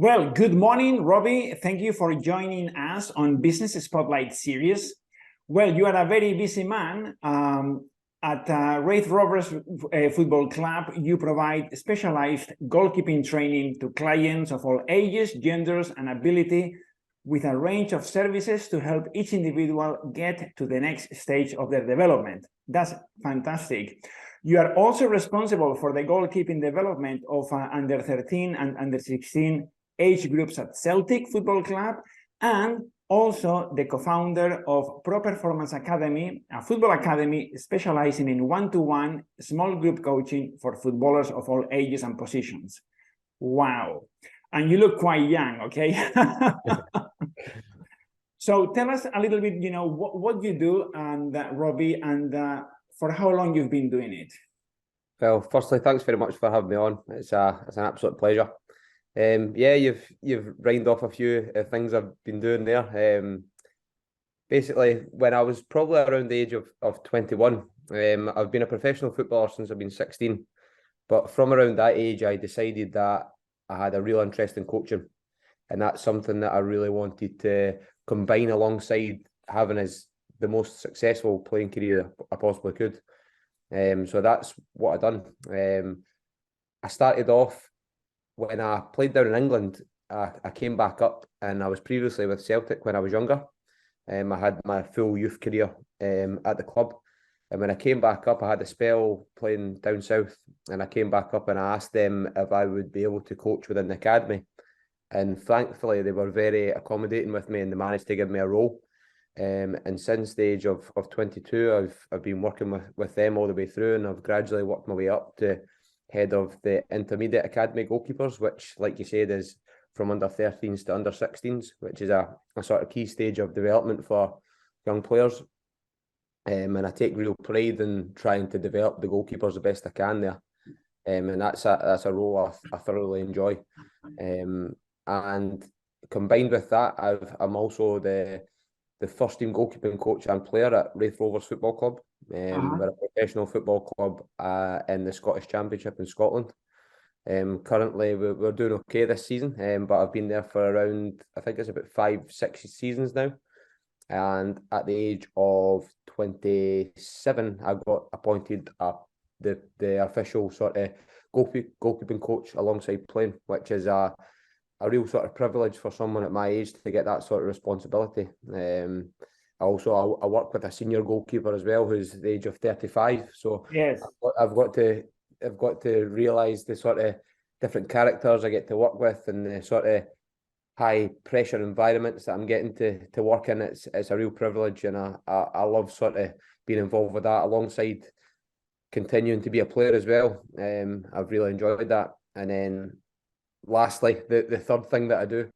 Well, good morning, Robbie. Thank you for joining us on Business Spotlight series. Well, you are a very busy man. At Wraith Rovers Football Club, you provide specialized goalkeeping training to clients of all ages, genders, and ability, with a range of services to help each individual get to the next stage of their development. That's fantastic. You are also responsible for the goalkeeping development of under 13 and under 16 age groups at Celtic Football Club, and also the co-founder of Pro Performance Academy, a football academy specializing in one-to-one small group coaching for footballers of all ages and positions. Wow. And you look quite young, okay? So tell us a little bit, what you do, and Robbie, and for how long you've been doing it. Well, firstly, thanks very much for having me on. It's an absolute pleasure. Yeah, you've rained off a few things I've been doing there. Basically, when I was probably around the age of 21, I've been a professional footballer since I've been 16. But from around that age, I decided that I had a real interest in coaching. And that's something that I really wanted to combine alongside having as the most successful playing career I possibly could. So that's what I've done. I started off when I played down in England. I came back up, and I was previously with Celtic when I was younger. I had my full youth career at the club. And when I came back up, I had a spell playing down south, and I came back up and I asked them if I would be able to coach within the academy. And thankfully, they were very accommodating with me, and they managed to give me a role. And since the age of 22, I've been working with them all the way through, and I've gradually worked my way up to head of the intermediate academy goalkeepers, which, like you said, is from under 13s to under 16s, which is a sort of key stage of development for young players. And I take real pride in trying to develop the goalkeepers the best I can there. And that's a role I thoroughly enjoy. And combined with that, I'm also the first team goalkeeping coach and player at Wraith Rovers Football Club. We're a professional football club in the Scottish Championship in Scotland. Currently, we're doing okay this season, but I've been there for around, I think it's about 5-6 seasons now. And at the age of 27, I got appointed the official sort of goalkeeping coach alongside playing, which is a real sort of privilege for someone at my age to get that sort of responsibility. I work with a senior goalkeeper as well, who's the age of 35. So yes, I've got to realise the sort of different characters I get to work with, and the sort of high pressure environments that I'm getting to work in. It's a real privilege, and I love sort of being involved with that alongside continuing to be a player as well. I've really enjoyed that. And then lastly, the third thing that I do,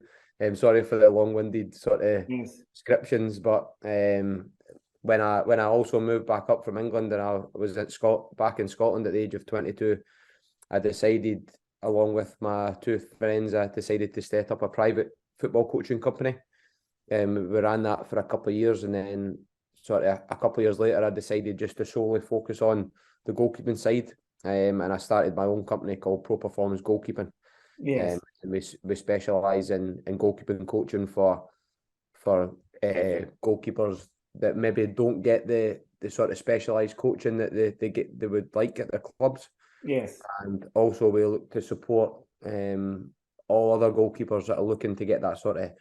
sorry for the long-winded sort of descriptions, but when I also moved back up from England, and I was back in Scotland at the age of 22, I decided, along with my two friends, I decided to set up a private football coaching company. We ran that for a couple of years, and then sort of a couple of years later, I decided just to solely focus on the goalkeeping side, and I started my own company called Pro Performance Goalkeeping. Yes. And we specialise in goalkeeping coaching for goalkeepers that maybe don't get the sort of specialised coaching that they would like at their clubs. Yes. And also we look to support all other goalkeepers that are looking to get that sort of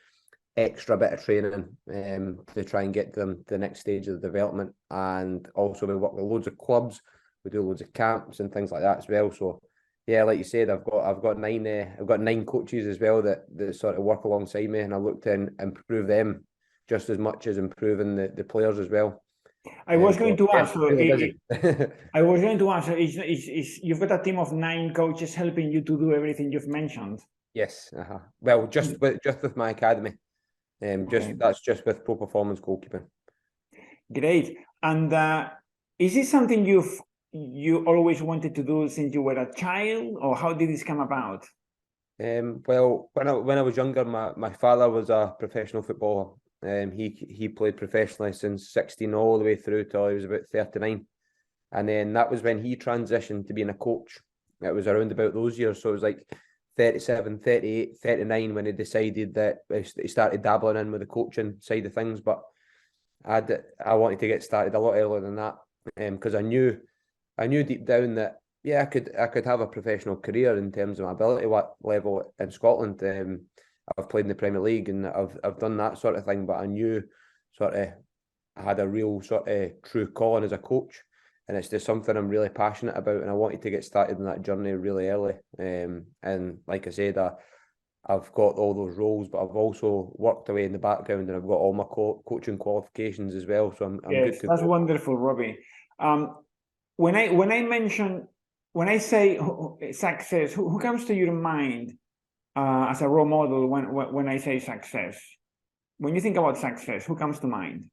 extra bit of training to try and get them to the next stage of the development. And also we work with loads of clubs. We do loads of camps and things like that as well. So yeah, like you said, I've got 9 coaches as well that sort of work alongside me, and I look to improve them just as much as improving the players as well. I was going to ask. You've got a team of 9 coaches helping you to do everything you've mentioned. Yes. Well, just with my academy. That's just with Pro Performance Goalkeeping. Great. And is this something you always wanted to do since you were a child, or how did this come about? Well, when I was younger, my father was a professional footballer. He played professionally since 16 all the way through till he was about 39. And then that was when he transitioned to being a coach. It was around about those years. So it was like 37, 38, 39 when he decided that he started dabbling in with the coaching side of things. But I wanted to get started a lot earlier than that, because I knew deep down that I could have a professional career in terms of my ability level in Scotland. I've played in the Premier League and I've done that sort of thing, but I knew sort of I had a real sort of true calling as a coach, and it's just something I'm really passionate about, and I wanted to get started in that journey really early. And like I said, I've got all those roles, but I've also worked away in the background, and I've got all my coaching qualifications as well. So I'm Yes, good to that's go. wonderful, Robbie. When I say success, who comes to your mind as a role model when I say success? When you think about success, who comes to mind?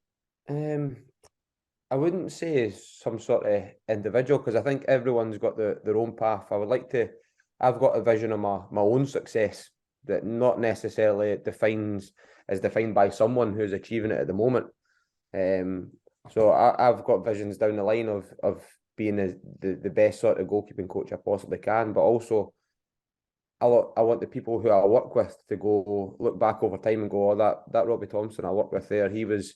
I wouldn't say some sort of individual, because I think everyone's got their own path. I've got a vision of my own success that not necessarily is defined by someone who's achieving it at the moment. So I've got visions down the line of being the best sort of goalkeeping coach I possibly can, but also I want the people who I work with to go look back over time and go, oh, that Robbie Thomson I worked with there, he was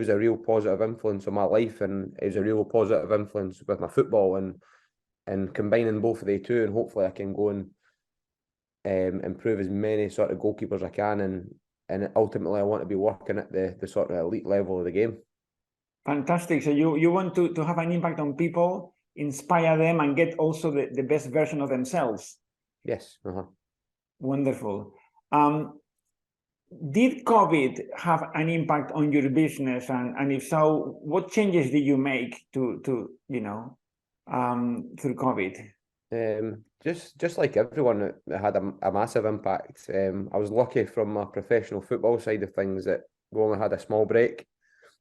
a real positive influence on my life, and he was a real positive influence with my football, and combining both of the two, and hopefully I can go and improve as many sort of goalkeepers I can, and ultimately I want to be working at the sort of elite level of the game. Fantastic. So you want to have an impact on people, inspire them, and get also the best version of themselves. Yes. Wonderful. Did COVID have an impact on your business, and if so, what changes did you make to through COVID? Just like everyone, it had a massive impact. I was lucky from my professional football side of things that we only had a small break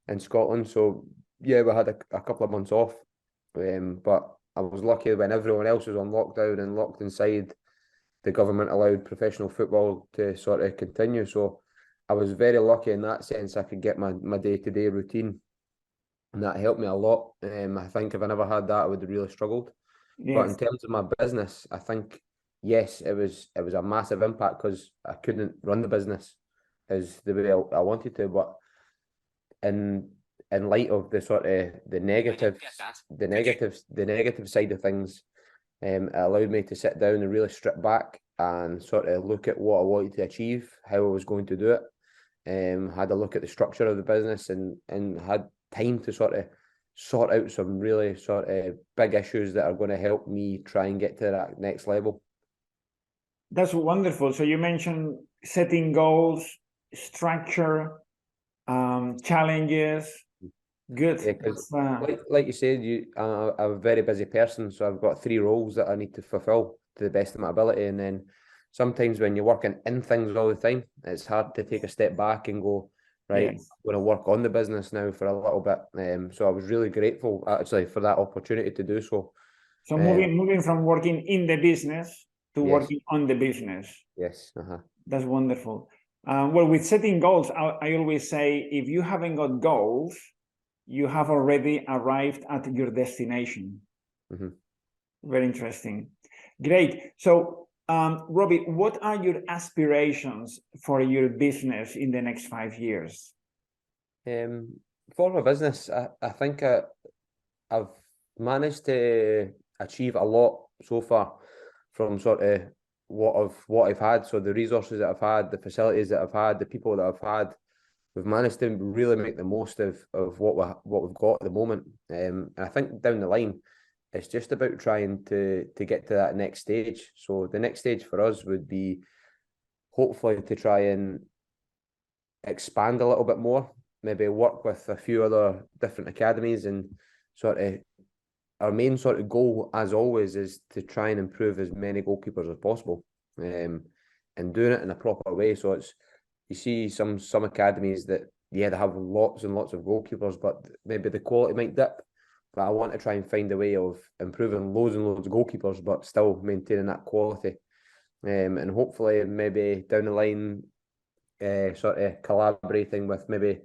in Scotland, so we had a couple of months off. But I was lucky when everyone else was on lockdown and locked inside, the government allowed professional football to sort of continue. So I was very lucky in that sense. I could get my day-to-day routine, and that helped me a lot. I think if I never had that, I would have really struggled. Yes. But in terms of my business, I think, yes, it was a massive impact, because I couldn't run the business as the way I wanted to. But in light of the sort of the negative side of things, it allowed me to sit down and really strip back and sort of look at what I wanted to achieve, how I was going to do it. Had a look at the structure of the business, and had time to sort of sort out some really sort of big issues that are going to help me try and get to that next level. That's wonderful. So you mentioned setting goals, structure, challenges. Good. Yeah, because like you said, I'm a very busy person, so I've got 3 roles that I need to fulfill to the best of my ability, and then sometimes when you're working in things all the time, it's hard to take a step back and go, right, yes, I'm going to work on the business now for a little bit. So I was really grateful actually for that opportunity to do so. So moving from working in the business to Yes. working on the business. Yes. That's wonderful. Well, with setting goals, I always say, if you haven't got goals, you have already arrived at your destination. Very interesting. Great. So, Robbie, what are your aspirations for your business in the next 5 years? For my business, I think I've managed to achieve a lot so far from sort of what I've had. So the resources that I've had, the facilities that I've had, the people that I've had, we've managed to really make the most of what we've got at the moment. And I think down the line, it's just about trying to get to that next stage. So the next stage for us would be hopefully to try and expand a little bit more, maybe work with a few other different academies, and sort of our main sort of goal, as always, is to try and improve as many goalkeepers as possible, and doing it in a proper way. So it's, you see some academies that, they have lots and lots of goalkeepers, but maybe the quality might dip. But I want to try and find a way of improving loads and loads of goalkeepers, but still maintaining that quality. And hopefully, maybe down the line, sort of collaborating with maybe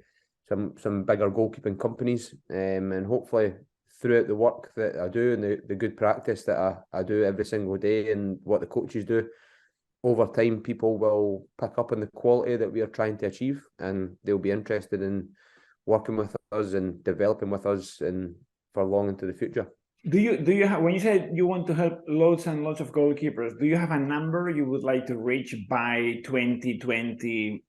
some bigger goalkeeping companies, and hopefully throughout the work that I do and the good practice that I do every single day, and what the coaches do, over time, people will pick up on the quality that we are trying to achieve, and they'll be interested in working with us and developing with us and for long into the future. Do you have, when you said you want to help loads and lots of goalkeepers, do you have a number you would like to reach by 2020X?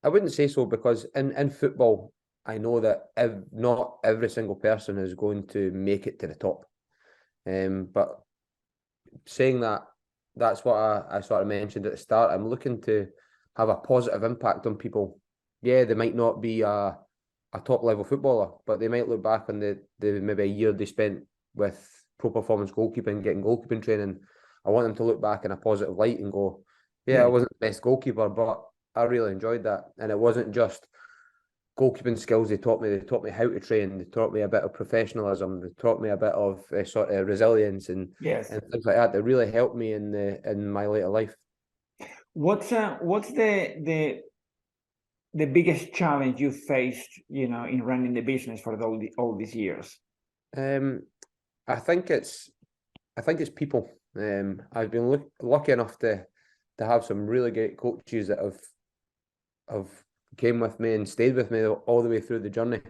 I wouldn't say so, because in football, I know that not every single person is going to make it to the top. But saying that, that's what I sort of mentioned at the start. I'm looking to have a positive impact on people. Yeah, they might not be a top level footballer, but they might look back on the maybe a year they spent with pro performance goalkeeping, getting goalkeeping training. I want them to look back in a positive light and go, yeah, I wasn't the best goalkeeper, but I really enjoyed that. And it wasn't just goalkeeping skills they taught me how to train, they taught me a bit of professionalism, they taught me a bit of sort of resilience and things like that. That really helped me in my later life. What's the biggest challenge you faced, in running the business for all these years? I think it's people. I've been lucky enough to have some really great coaches that have came with me and stayed with me all the way through the journey.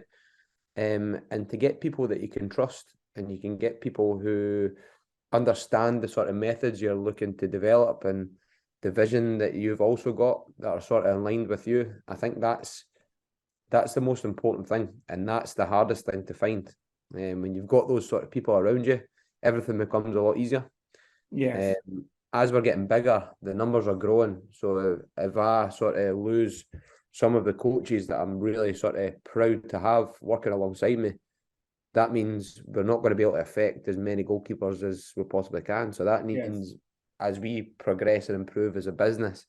And to get people that you can trust, and you can get people who understand the sort of methods you're looking to develop and the vision that you've also got that are sort of aligned with you. I think that's the most important thing, and that's the hardest thing to find. When you've got those sort of people around you, everything becomes a lot easier. Yes. As we're getting bigger, the numbers are growing. So if I sort of lose some of the coaches that I'm really sort of proud to have working alongside me, that means we're not going to be able to affect as many goalkeepers as we possibly can. So that means as we progress and improve as a business,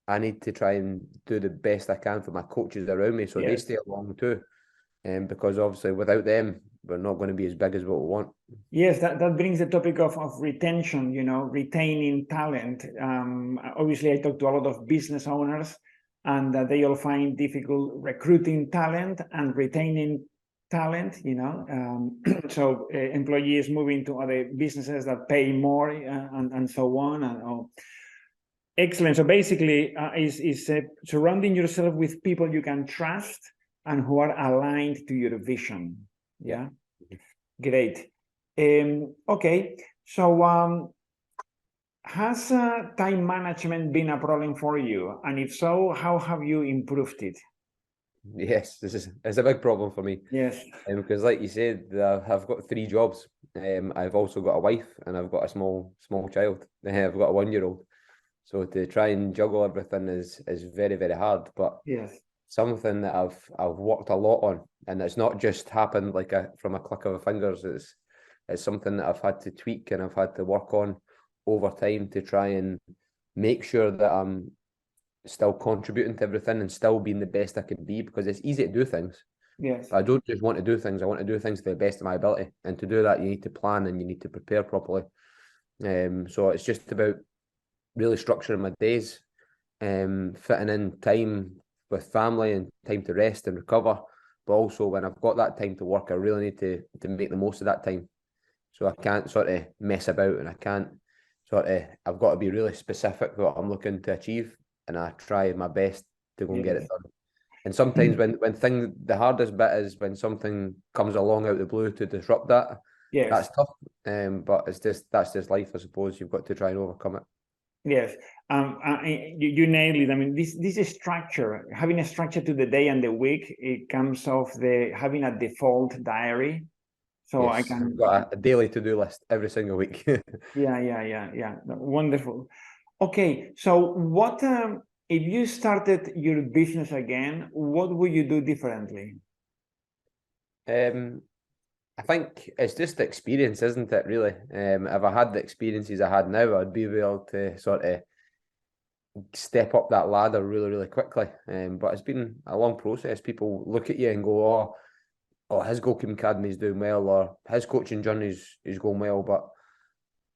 I need to try and do the best I can for my coaches around me so they stay along too. Because obviously without them, we're not going to be as big as what we want. Yes, that brings the topic of retention, retaining talent. Obviously, I talk to a lot of business owners, and they all find difficult recruiting talent and retaining talent, so employees moving to other businesses that pay more and so on. Excellent. So basically, is surrounding yourself with people you can trust and who are aligned to your vision. Yeah. Great. Okay. So has time management been a problem for you? And if so, how have you improved it? Yes, it's a big problem for me. Yes. Because like you said, I've got 3 jobs. I've also got a wife, and I've got a small child. I've got a 1-year-old. So to try and juggle everything is very, very hard. But something that I've worked a lot on, and it's not just happened like from a click of a fingers. It's something that I've had to tweak and I've had to work on over time to try and make sure that I'm still contributing to everything and still being the best I can be, because it's easy to do things. Yes. I don't just want to do things. I want to do things to the best of my ability. And to do that, you need to plan and you need to prepare properly. So it's just about really structuring my days, fitting in time with family and time to rest and recover. But also when I've got that time to work, I really need to make the most of that time. So I can't sort of mess about, and I can't I've got to be really specific with what I'm looking to achieve, and I try my best to go and get it done. And sometimes when the hardest bit is when something comes along out of the blue to disrupt that. That's tough. But that's just life, I suppose. You've got to try and overcome it. Yes. You nailed it. I mean, this structure, having a structure to the day and the week, it comes off having a default diary. So I've got a daily to-do list every single week. Yeah. Wonderful. Okay, so what if you started your business again, what would you do differently? I think it's just the experience, isn't it, really? If I had the experiences I had now, I'd be able to sort of step up that ladder really, really quickly. But it's been a long process. People look at you and go, oh, his goalkeeping academy is doing well, or his coaching journey is going well. But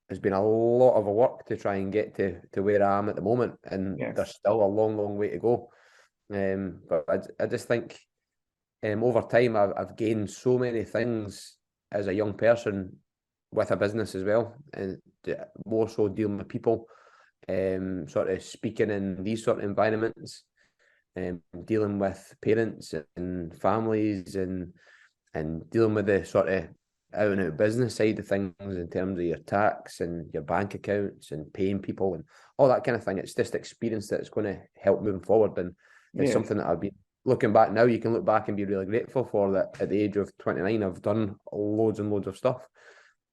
there's been a lot of work to try and get to where I am at the moment. And there's still a long, long way to go. But I just think over time, I've gained so many things as a young person with a business as well, and more so dealing with people. sort of speaking in these sort of environments, dealing with parents and families, and dealing with the sort of out and out business side of things in terms of your tax and your bank accounts and paying people and all that kind of thing. It's just experience that's going to help moving forward, and it's something that I've been looking back now. You can look back and be really grateful for that. At the age of 29, I've done loads and loads of stuff,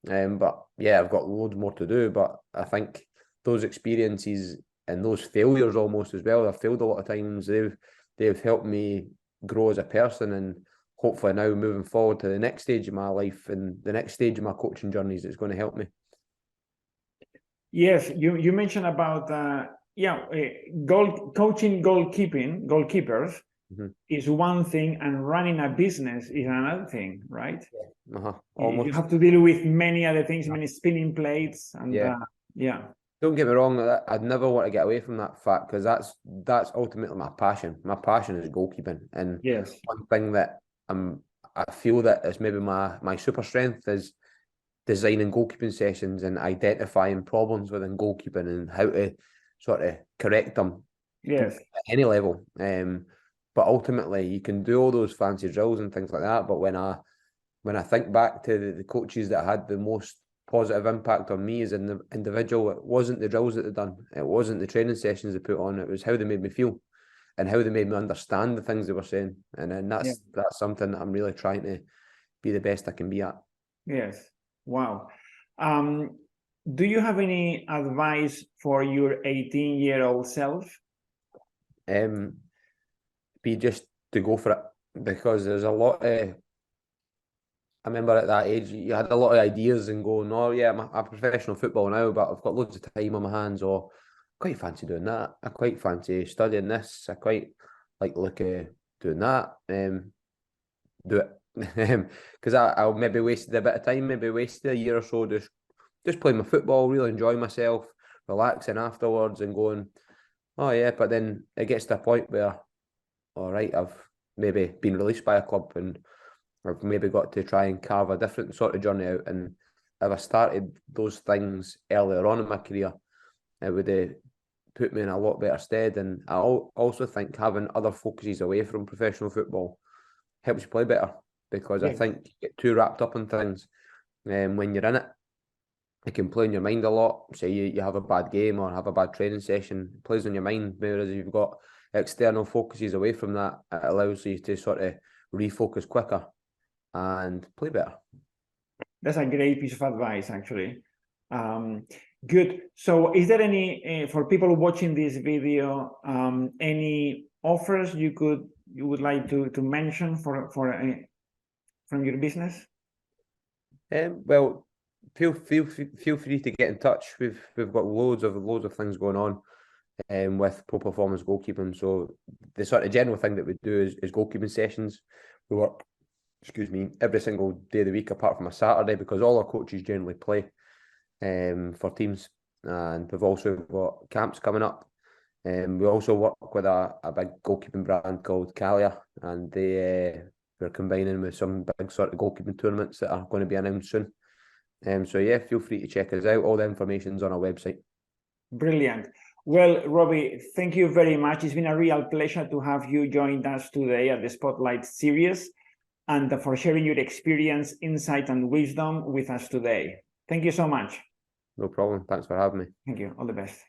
but yeah, I've got loads more to do. But I think those experiences and those failures almost as well, I've failed a lot of times, they've helped me grow as a person, and hopefully now moving forward to the next stage of my life and the next stage of my coaching journeys, it's going to help me. Yes, you mentioned about coaching goalkeepers is one thing, and running a business is another thing, right? Almost. You have to deal with many other things, many spinning plates, and Don't get me wrong, I'd never want to get away from that fact, because that's ultimately my passion. My passion is goalkeeping, and one thing that I feel that is maybe my super strength is designing goalkeeping sessions and identifying problems within goalkeeping and how to sort of correct them at any level. But ultimately, you can do all those fancy drills and things like that. But when I think back to the coaches that had the most positive impact on me as an individual, it wasn't the drills that they done, it wasn't the training sessions they put on, it was how they made me feel and how they made me understand the things they were saying. And then that's something that I'm really trying to be the best I can be at. Yes. Wow. Do you have any advice for your 18-year-old self? Be just to go for it, because there's a lot of, I remember at that age, you had a lot of ideas and going, oh yeah, I'm a professional footballer now, but I've got loads of time on my hands, or I quite fancy doing that. I quite fancy studying this. I quite like doing that. Do it. Because I'll maybe wasted a bit of time, maybe wasted a year or so just playing my football, really enjoying myself, relaxing afterwards and going, oh yeah, but then it gets to a point where, all right, I've maybe been released by a club and I've maybe got to try and carve a different sort of journey out. And if I started those things earlier on in my career, it would put me in a lot better stead. And I also think having other focuses away from professional football helps you play better, because I think you get too wrapped up in things. When you're in it, it can play on your mind a lot. Say you have a bad game or have a bad training session, it plays on your mind. Whereas if you've got external focuses away from that, it allows you to sort of refocus quicker and play better. That's a great piece of advice, actually. Good. So is there any, for people watching this video, any offers you would like to mention from your business? Well, feel free to get in touch. We've got loads of things going on with Pro Performance Goalkeeping. So the sort of general thing that we do is goalkeeping sessions. We work, every single day of the week apart from a Saturday, because all our coaches generally play for teams. And we've also got camps coming up. We also work with a big goalkeeping brand called Calia, and we're combining with some big sort of goalkeeping tournaments that are going to be announced soon. So yeah, feel free to check us out. All the information's on our website. Brilliant. Well, Robbie, thank you very much. It's been a real pleasure to have you join us today at the Spotlight series, and for sharing your experience, insight, and wisdom with us today. Thank you so much. No problem. Thanks for having me. Thank you. All the best.